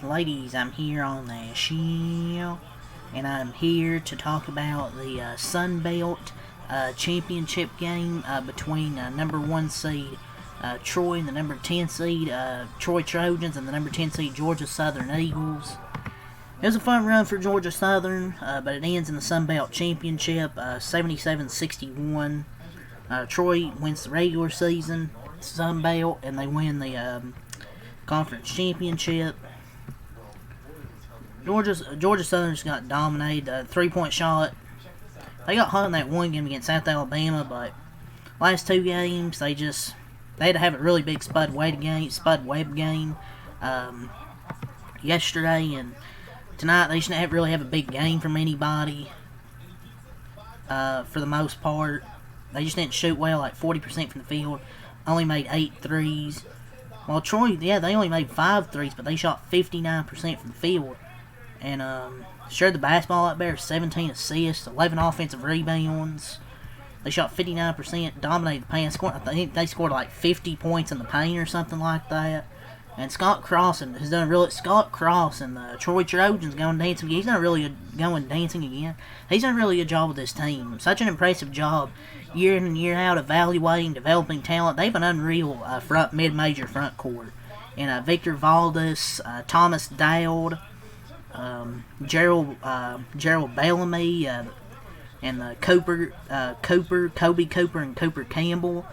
ladies, I'm here on the show, and I'm here to talk about the Sun Belt championship game between number 1 seed Troy and the number 10 seed Troy Trojans and the number 10 seed Georgia Southern Eagles. It was a fun run for Georgia Southern, but it ends in the Sun Belt Championship 77-61. Troy wins the regular season, Sun Belt, and they win the conference championship. Georgia Southern just got dominated. 3-point shot. They got hot in that one game against South Alabama, but last two games they had to have a really big Spud Webb game yesterday, and tonight they shouldn't really have a big game from anybody. For the most part, they just didn't shoot well, like 40% from the field. Only made 8 threes. While Troy, they only made 5 threes, but they shot 59% from the field. And shared the basketball out there, 17 assists, 11 offensive rebounds. They shot 59%, dominated the paint. I think they scored like 50 points in the paint or something like that. And Scott Cross and the Troy Trojans going dancing again. He's done a really good job with this team. Such an impressive job, year in and year out, evaluating, developing talent. They have an unreal mid-major front court. And Victor Valdes, Thomas Dowd, Gerald Bellamy, and Kobe Cooper, and Cooper Campbell.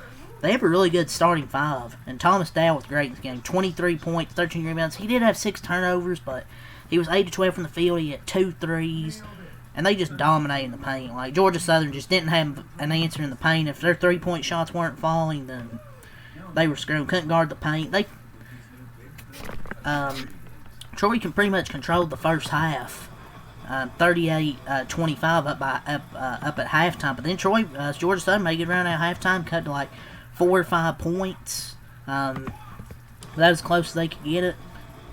They have a really good starting five, and Thomas Dowd was great in this game. 23 points, 13 rebounds. He did have 6 turnovers, but he was 8-12 from the field. He had 2 threes, and they just dominated the paint. Like, Georgia Southern just didn't have an answer in the paint. If their 3-point shots weren't falling, then they were screwed. Couldn't guard the paint. Troy can pretty much control the first half. 38-25 up at halftime, but then Georgia Southern made a good run at halftime, cut to like 4 or 5 points. That was as close as they could get it.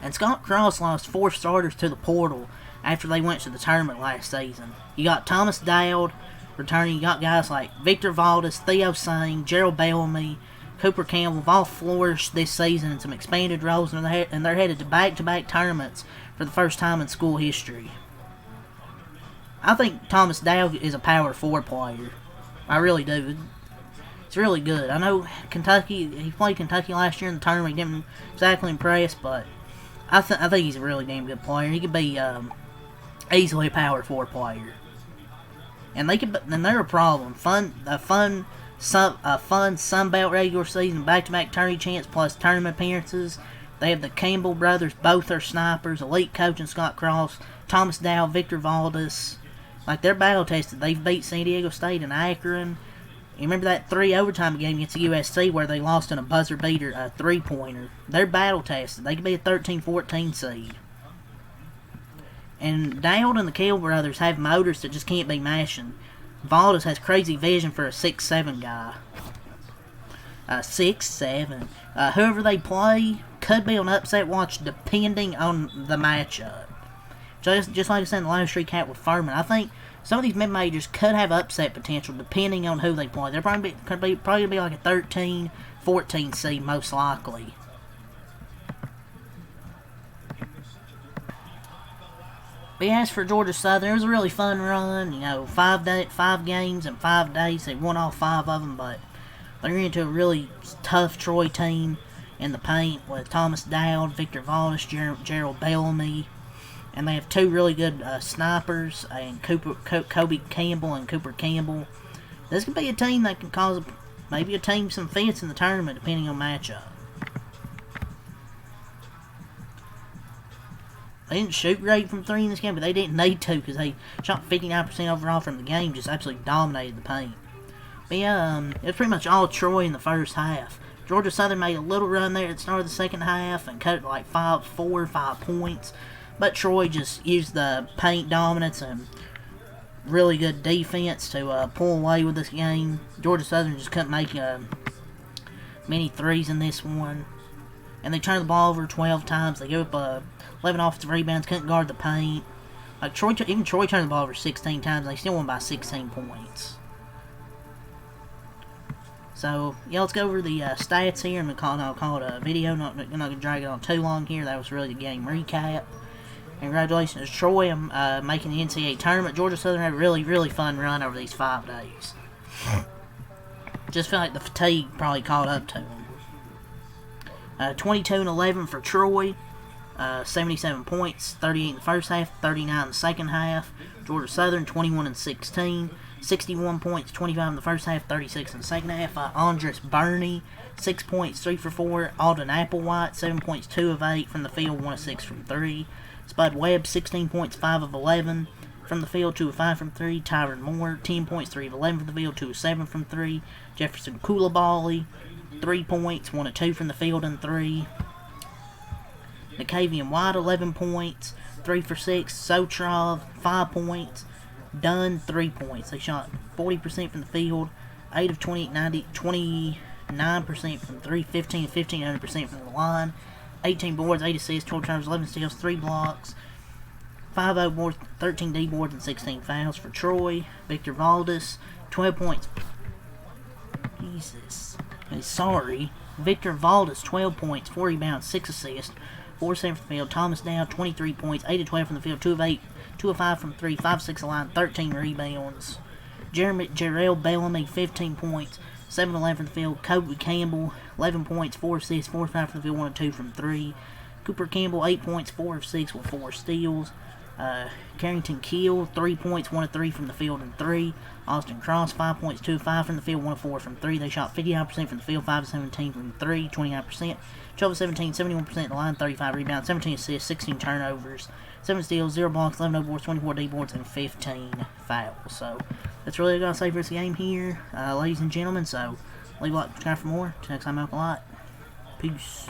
And Scott Cross lost 4 starters to the portal after they went to the tournament last season. You got Thomas Dowd returning. You got guys like Victor Valdes, Theo Singh, Gerald Bellamy, Cooper Campbell have all flourished this season in some expanded roles, and they're headed to back-to-back tournaments for the first time in school history. I think Thomas Dowd is a power forward player. I really do. It's really good. I know he played Kentucky last year in the tournament. He didn't exactly impress, but I think he's a really damn good player. He could be easily a power forward player. And they're a problem. A fun Sun Belt regular season, back-to-back tourney chance plus tournament appearances. They have the Campbell brothers. Both are snipers. Elite coach and Scott Cross, Thomas Dowd, Victor Valdes. Like, they're battle tested. They've beat San Diego State and Akron. You remember that 3 overtime game against USC where they lost in a buzzer beater, a 3-pointer? They're battle tested. They could be a 13-14 seed. And Dowd and the Campbell brothers have motors that just can't be mashing. Valdes has crazy vision for a 6'7" guy. 6'7". Whoever they play could be on upset watch depending on the matchup. Just like I said in the last street cat with Furman, I think some of these mid-majors could have upset potential depending on who they play. They're probably be like a 13, 14 seed most likely. But as for Georgia Southern, it was a really fun run. 5 games in 5 days. They won all 5 of them, but they're into a really tough Troy team in the paint with Thomas Dowd, Victor Valdes, Gerald Bellamy. And they have 2 really good snipers, and Kobe Campbell and Cooper Campbell. This could be a team that can cause maybe a team some fits in the tournament, depending on matchup. They didn't shoot great from 3 in this game, but they didn't need to because they shot 59% overall from the game, just absolutely dominated the paint. But yeah, it was pretty much all Troy in the first half. Georgia Southern made a little run there at the start of the second half and cut it to like 4 or 5 points. But Troy just used the paint dominance and really good defense to pull away with this game. Georgia Southern just couldn't make many threes in this one. And they turned the ball over 12 times. They gave up 11 offensive rebounds, couldn't guard the paint. Like even Troy turned the ball over 16 times, and they still won by 16 points. So, yeah, let's go over the stats here. I'll call it a video. Not going to drag it on too long here. That was really the game recap. Congratulations to Troy on making the NCAA tournament. Georgia Southern had a really, really fun run over these 5 days. Just feel like the fatigue probably caught up to them. 22-11 for Troy. 77 points, 38 in the first half, 39 in the second half. Georgia Southern, 21-16, 61 points, 25 in the first half, 36 in the second half. Andres Burney, 6 points, 3 for 4. Alden Applewhite, 7 points, 2 of 8 from the field, 1 of 6 from 3. Spud Webb, 16 points, 5 of 11 from the field, 2 of 5 from 3. Tyron Moore, 10 points, 3 of 11 from the field, 2 of 7 from 3. Jefferson Koulibaly, 3 points, 1 of 2 from the field and 3. Nicavian White, 11 points, 3 for 6. Sotrov, 5 points. Dunn, 3 points. They shot 40% from the field, 8 of 29% from 3, 15 of 15, 100% from the line. 18 boards, 8 assists, 12 turnovers, 11 steals, 3 blocks. 5 0 boards, 13 D boards, and 16 fouls for Troy. Victor Valdez, 12 points. Jesus. Sorry. Victor Valdez, 12 points, 4 rebounds, 6 assists. 4 7 from the field. Thomas Dow, 23 points, 8 of 12 from the field, 2 of 8, 2 of 5 from 3, 5 of 6 line, 13 rebounds. Jarrell Bellamy, 15 points, 7 of 11 from the field. Kobe Campbell, 11 points, 4 assists, 4 of 5 from the field, 1 of 2 from 3. Cooper Campbell, 8 points, 4 of 6 with 4 steals. Carrington Keel, 3 points, 1 of 3 from the field and 3. Austin Cross, 5 points, 2 of 5 from the field, 1 of 4 from 3. They shot 59% from the field, 5 of 17 from 3, 29%. 12 of 17, 71% at the line, 35 rebounds, 17 assists, 16 turnovers, 7 steals, 0 blocks, 11 no-boards, 24 D-boards, and 15 fouls. So, that's really all I got to say for this game here, ladies and gentlemen. So, leave a like, subscribe for more. Till next time, out a lot. Peace.